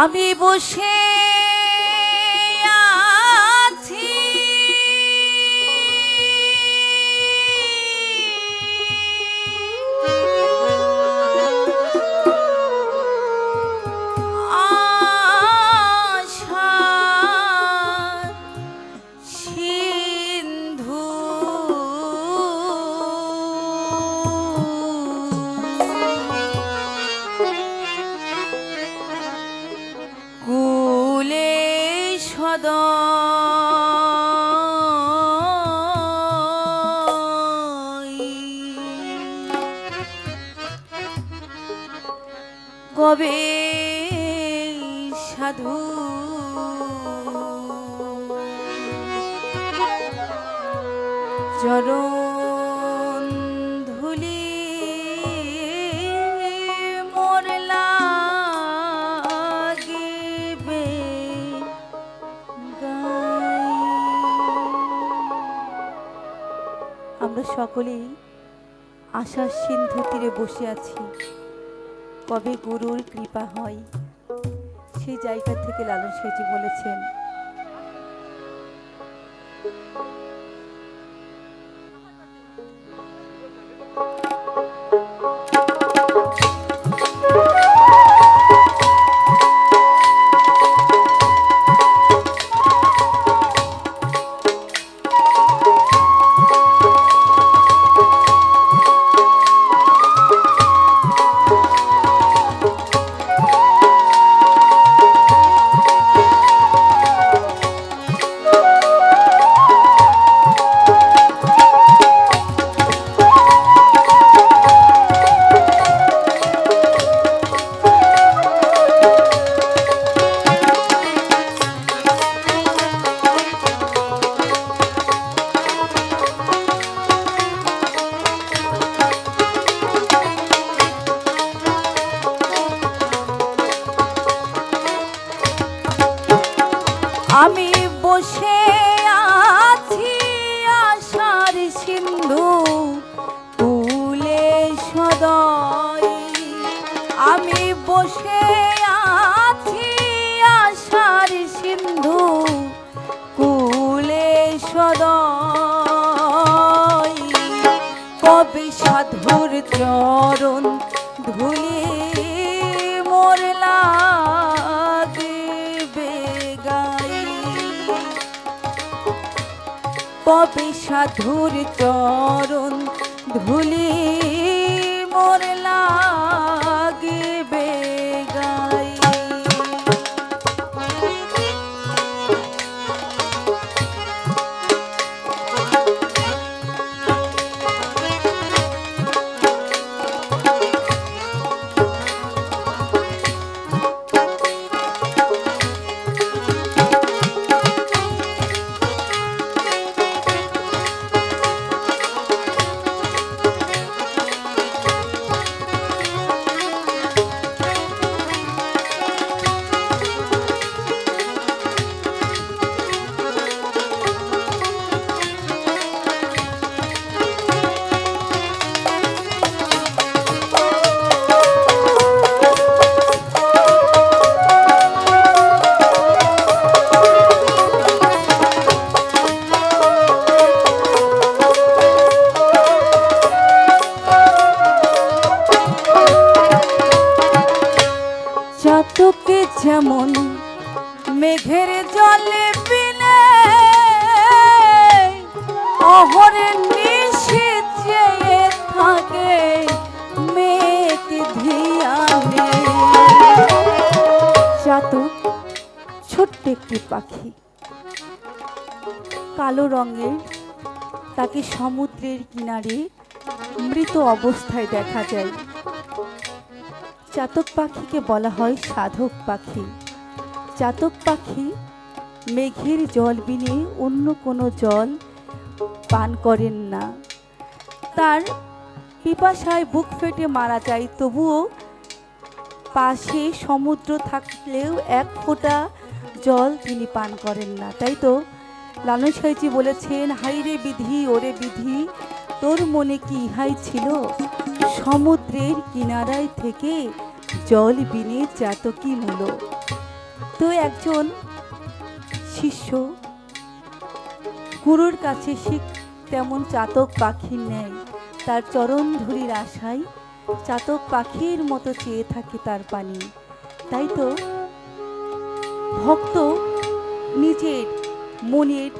আমি বসে আছি আশার সিন্ধু কুলে সদয় কবে সাধু চরণ ধুলি মোর লাগিবে গাই। আমরা সকলেই আশার সিন্ধু তীরে বসে আছি, কবে গুরুর কৃপা হয়। সেই জায়গা থেকে লালন সাঁইজি বলেছেন, আমি বসে আছি আশার সিন্ধু কুলে সদয়। আমি বসে আছি আশার সিন্ধু কুলে সদয় কবে সাধুর চরণ ধুলি মোর লাগিবে গাই। কবে সাধুর চরণ ধুলি মোর লাগিবে গাই। চাতকে যেমন মেঘের জলে বিনে অহরে নিশীথ চেয়ে থাকে মেঘ ধিয়ানে। চাতক ছোট্ট একটি পাখি, কালো রঙের, তাকে সমুদ্রের কিনারে মৃত অবস্থায় দেখা যায়। চাতক পাখিকে বলা হয় সাধক পাখি। চাতক পাখি মেঘের জল বিনে অন্য কোনো জল পান করেন না। তার পিপাসায় বুক ফেটে মারা যায়, তবুও পাশে সমুদ্র থাকলেও এক ফোঁটা জল তিনি পান করেন না। তাই তো লালন সাঁইজি বলেছেন, হাইরে বিধি ওরে বিধি তোর মনে কি ইহাই ছিল, সমুদ্রের কিনারায় থেকে জল বিনে চাতকি মূল। হয়তো একজন শিষ্য গুরুর কাছে শিখ তেমন চাতক পাখির নেয়, তার চরণ ধুলির আশায় চাতক পাখির মতো চেয়ে থাকে তার পানি। তাই তো ভক্ত নিজের মনের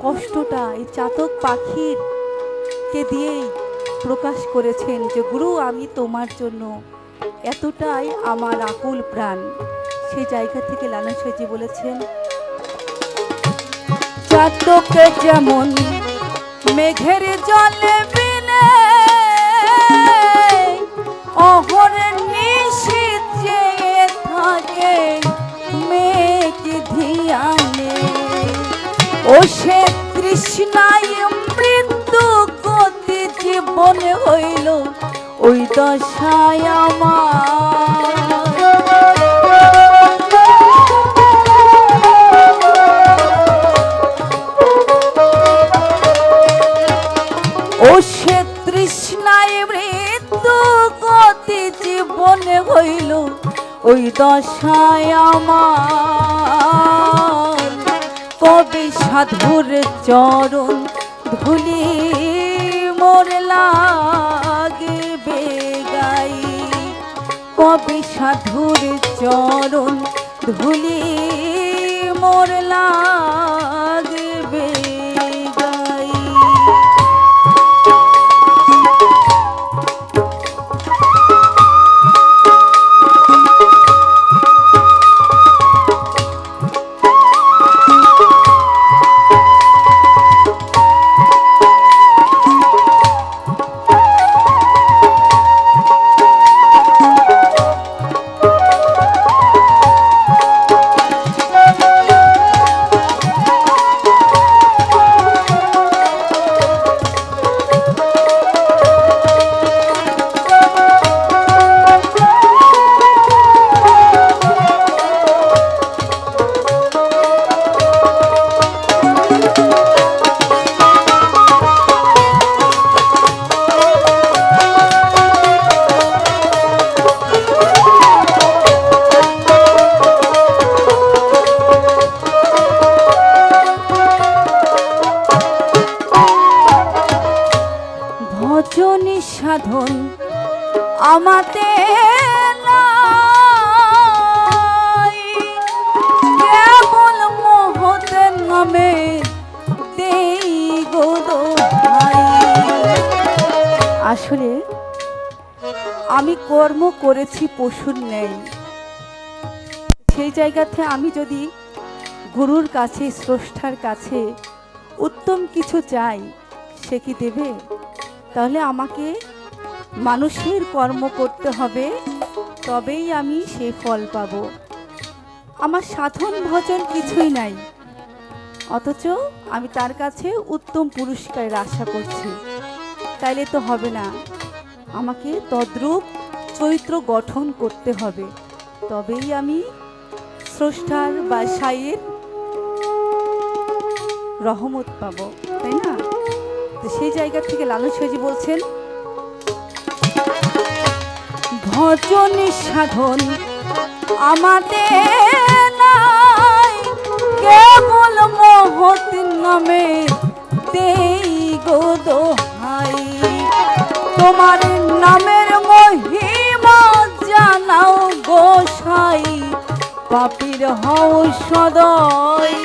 কষ্টটা এই চাতক পাখির কে দিয়েই প্রকাশ করেছেন যে গুরু আমি তোমার জন্য এতটাই আমার আকুল প্রাণ। সেই জায়গা থেকে লালন সাঁইজি বলেছেন, চাতকে যেমন মেঘের জলে বিনে অহরে নিশীথ যে থাকে মেঘ ধিয়ানে, ও সে তৃষ্ণায় মৃত্যু গতি জীবনে হইল ওই দশায় আমার। ও সে তৃষ্ণায় মৃত্যু গতি জীবনে হইল ওই দশায় আমার। কবি সাধুর চরণ ধুলি মোর লাগবে গাই, কবি সাধুর চরণ ধুলি মোর লাগবে গাই। ভজনী সাধন আমাতে নাই, কেবল মহতের নামে দেই গো দোহাই। আসলে আমি কর্ম করেছি পশুর ন্যায়, সেই জায়গাতে আমি যদি গুরুর কাছে স্রষ্টার কাছে উত্তম কিছু চাই, সে কি দেবে? তাহলে আমাকে মানুষের কর্ম করতে হবে, তবেই আমি সেই ফল পাব। আমার সাধন ভজন কিছুই নাই, অথচ আমি তার কাছে উত্তম পুরস্কারের আশা করছি। তাইলে তো হবে না, আমাকে তদ্রূপ চরিত্র গঠন করতে হবে, তবেই আমি স্রষ্টার বা সাইয়ের রহমত পাব, তাই না? তো সেই জায়গা থেকে লালন সাঁইজি বলছেন, ভজন সাধন আমাদের নাই, কেবল মহৎ নামে দেই গো দোহাই। তোমার নামের মহিমা জানাও গোসাই, পাপীর হও সদয়।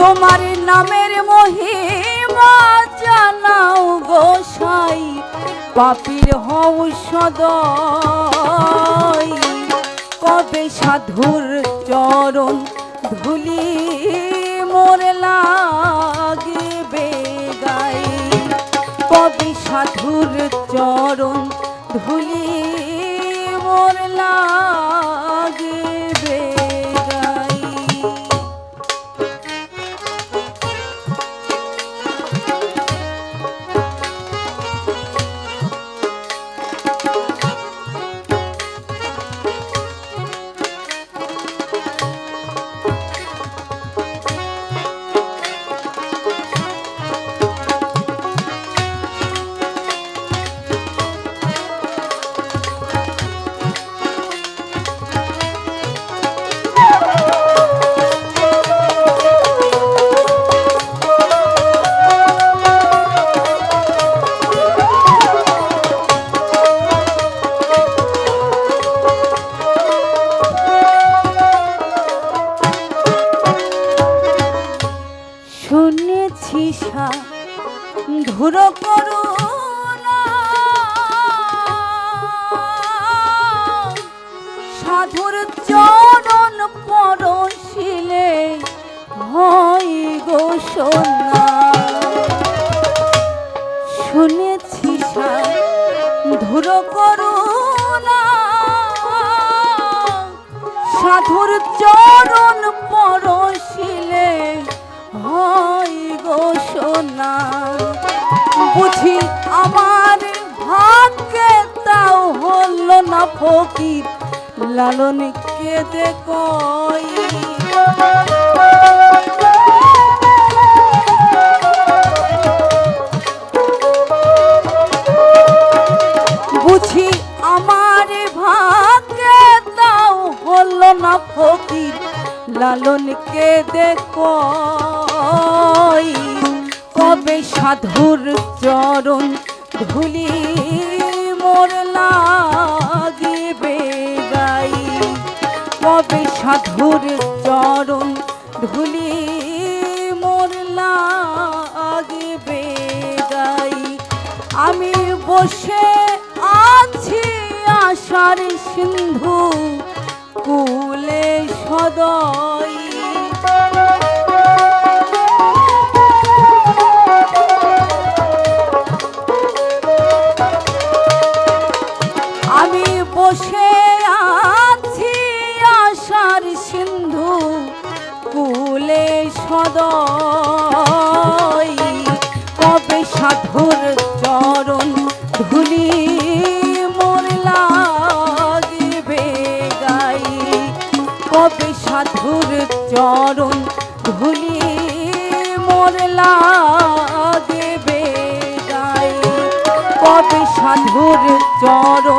তোমার নামের মহিমা জানাও গোসাই, পাপীর হও সদয়। কবে সাধুর চরণ ধুলি মোর লাগবে গাই, কবে সাধুর চরণ ধুলি মোর লাগবে গাই। ছিসা ধুর করুণা সাধুর চরণ পরশিলে হয় গো সোনা। শুনেছি ধুর করুণা সাধুর চরণ পরশিলে হয় গো সোনা। বুঝি আমার ভাগ্যে তাও হল না ফকির লালন কেঁদে কই। বুঝি আমার ভাগ্যে তাও হল না ফকির লালন কেঁদে কই। কবে সাধুর চরণ ধুলি মোর লাগিবে গাই। কবে সাধুর চরণ ধুলি মোর লাগিবে গাই। আমি বসে আছি আশার সিন্ধু কুলে সদয়। আমি বসে আছি আশার সিন্ধু কুলে সদয়। কবে সাধুর চরণ ধুলি মোর লাগিবে গাই। কবে সাধুর চরণ ধুলি মোর লাগিবে গাই। কবে সাধুর চরণ